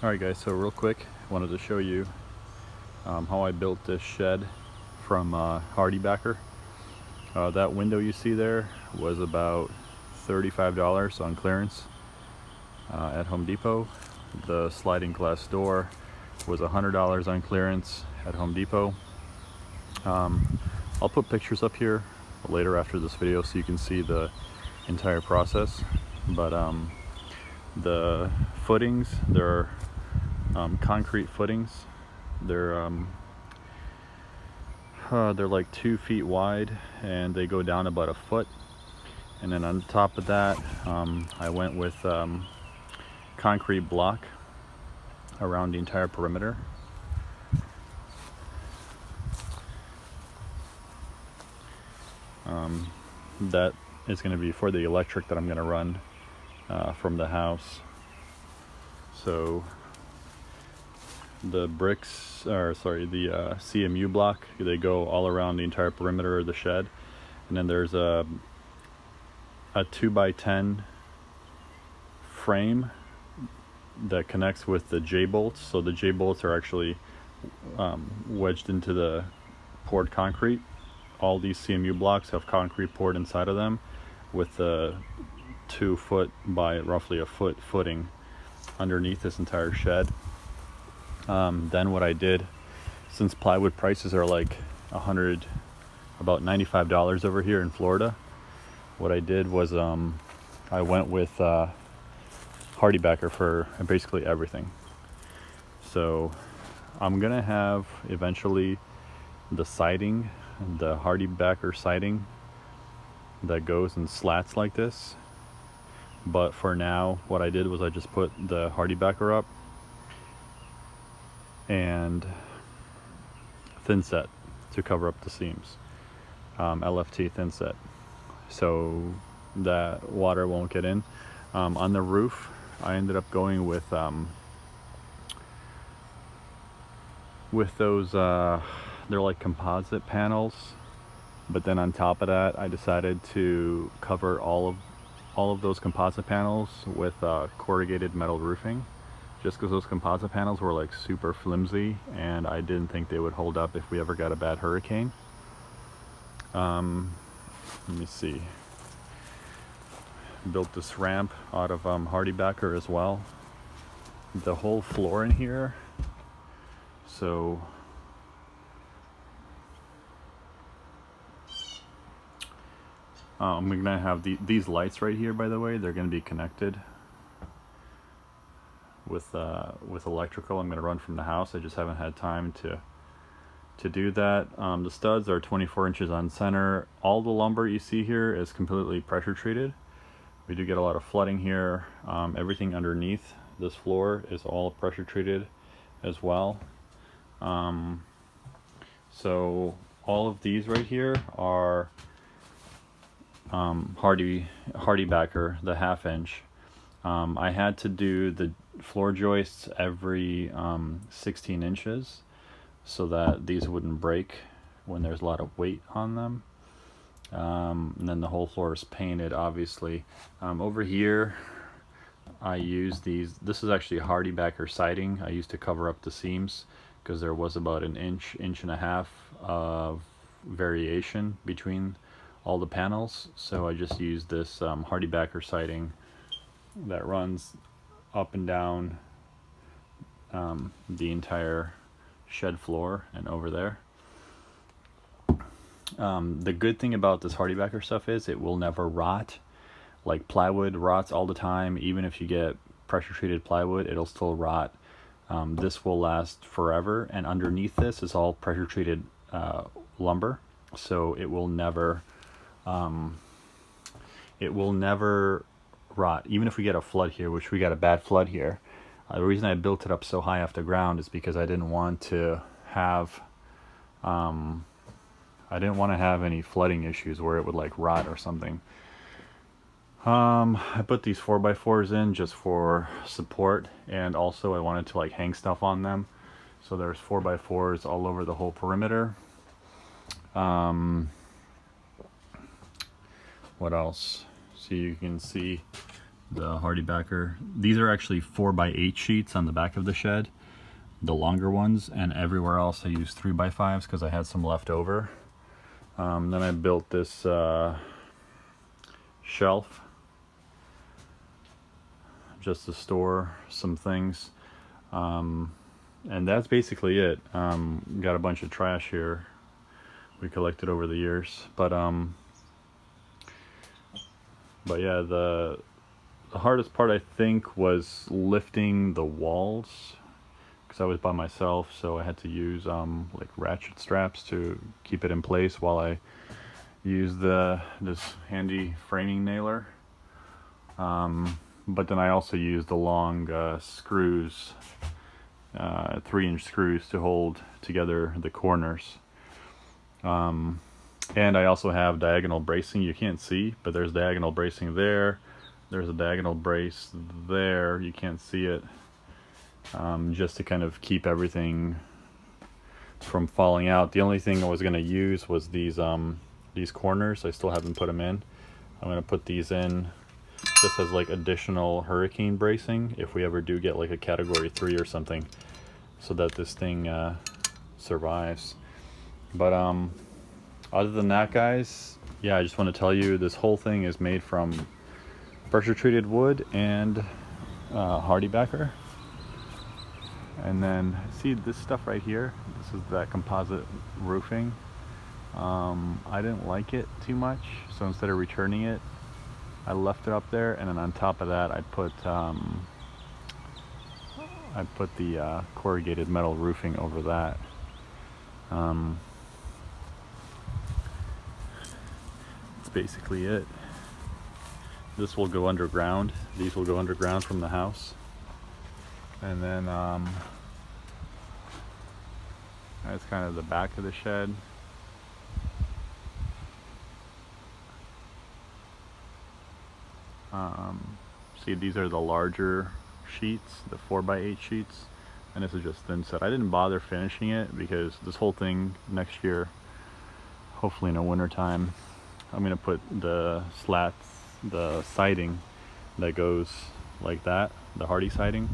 Alright guys, so real quick, wanted to show you how I built this shed from Hardiebacker. That window you see there was about $35 on clearance at Home Depot. The sliding glass door was $100 on clearance at Home Depot. I'll put pictures up here later after this video so you can see the entire process. But the footings, they're concrete footings. They're like 2 feet wide and they go down about a foot. And then on top of that, I went with concrete block around the entire perimeter. That is going to be for the electric that I'm going to run from the house. So the bricks, or sorry, the CMU block, they go all around the entire perimeter of the shed. And then there's a 2x10 frame that connects with the J-bolts. So the J-bolts are actually wedged into the poured concrete. All these CMU blocks have concrete poured inside of them with a 2 foot by roughly a foot footing underneath this entire shed. Then what I did, since plywood prices are like about $95 over here in Florida, what I did was I went with Hardiebacker for basically everything. So I'm gonna have eventually the siding, the Hardiebacker siding that goes in slats like this. But for now, what I did was I just put the Hardiebacker up and thin set to cover up the seams, LFT thin set, so that water won't get in. On the roof, I ended up going with those they're like composite panels, but then on top of that I decided to cover all of those composite panels with corrugated metal roofing, just because those composite panels were like super flimsy and I didn't think they would hold up if we ever got a bad hurricane. Let me see. Built this ramp out of Hardiebacker as well. The whole floor in here. So I'm gonna have these lights right here, by the way, they're gonna be connected with electrical. I'm gonna run from the house. I just haven't had time to do that. The studs are 24 inches on center. All the lumber you see here is completely pressure treated. We do get a lot of flooding here. Everything underneath this floor is all pressure treated as well. So all of these right here are Hardiebacker, the 1/2 inch. I had to do the floor joists every 16 inches so that these wouldn't break when there's a lot of weight on them. And then the whole floor is painted, obviously. Over here I use these. This is actually Hardiebacker siding I used to cover up the seams because there was about an inch and a half of variation between all the panels. So I just used this Hardiebacker siding that runs up and down the entire shed floor and over there. The good thing about this Hardiebacker stuff is it will never rot. Like plywood rots all the time. Even if you get pressure treated plywood, it'll still rot. This will last forever, and underneath this is all pressure treated lumber, so it will never rot. Even if we get a flood here, which we got a bad flood here, the reason I built it up so high off the ground is because I didn't want to have any flooding issues where it would like rot or something. I put these 4x4s in just for support, and also I wanted to like hang stuff on them. So there's 4x4s all over the whole perimeter. What else? So you can see the Hardiebacker. These are actually 4x8 sheets on the back of the shed, the longer ones, and everywhere else I used 3x5s because I had some left over. Then I built this shelf just to store some things, and that's basically it. Got a bunch of trash here we collected over the years, but yeah, the hardest part I think was lifting the walls, because I was by myself, so I had to use like ratchet straps to keep it in place while I used this handy framing nailer. But then I also used the long screws, 3-inch screws to hold together the corners. And I also have diagonal bracing. You can't see, but there's diagonal bracing there. There's a diagonal brace there. You can't see it. Just to kind of keep everything from falling out. The only thing I was going to use was these corners. I still haven't put them in. I'm going to put these in just as like additional hurricane bracing if we ever do get like a category 3 or something, so that this thing survives. But other than that, guys, yeah, I just want to tell you this whole thing is made from pressure treated wood and Hardiebacker. And then see this stuff right here, this is that composite roofing. I didn't like it too much, so instead of returning it, I left it up there, and then on top of that I put the corrugated metal roofing over that. That's basically it. This will go underground. These will go underground from the house. And then that's kind of the back of the shed. See, these are the larger sheets, the 4x8 sheets, and this is just thin set. I didn't bother finishing it because this whole thing next year, hopefully in the winter time, I'm gonna put the slats, the siding that goes like that, the Hardie siding.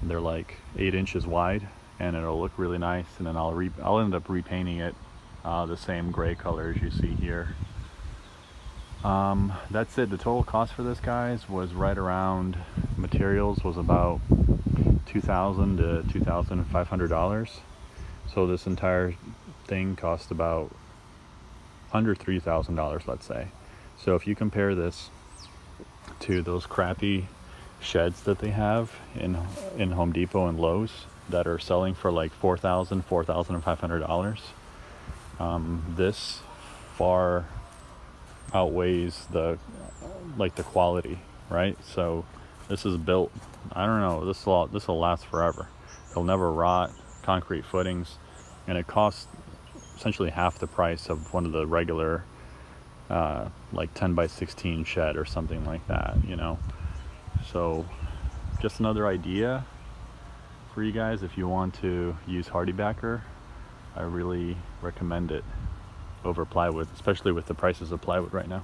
They're like 8 inches wide, and it'll look really nice. And then I'll end up repainting it the same gray color as you see here. That's it. The total cost for this, guys, was right around, materials was about $2,000 to $2,500. So this entire thing cost about under $3,000, let's say. So if you compare this to those crappy sheds that they have in Home Depot and Lowe's that are selling for like $4,000, $4,500, this far outweighs the quality, right? So this is built, I don't know, this will last forever. It'll never rot, concrete footings, and it costs essentially half the price of one of the regular like 10x16 shed or something like that, you know. So just another idea for you guys if you want to use Hardiebacker. I really recommend it over plywood, especially with the prices of plywood right now.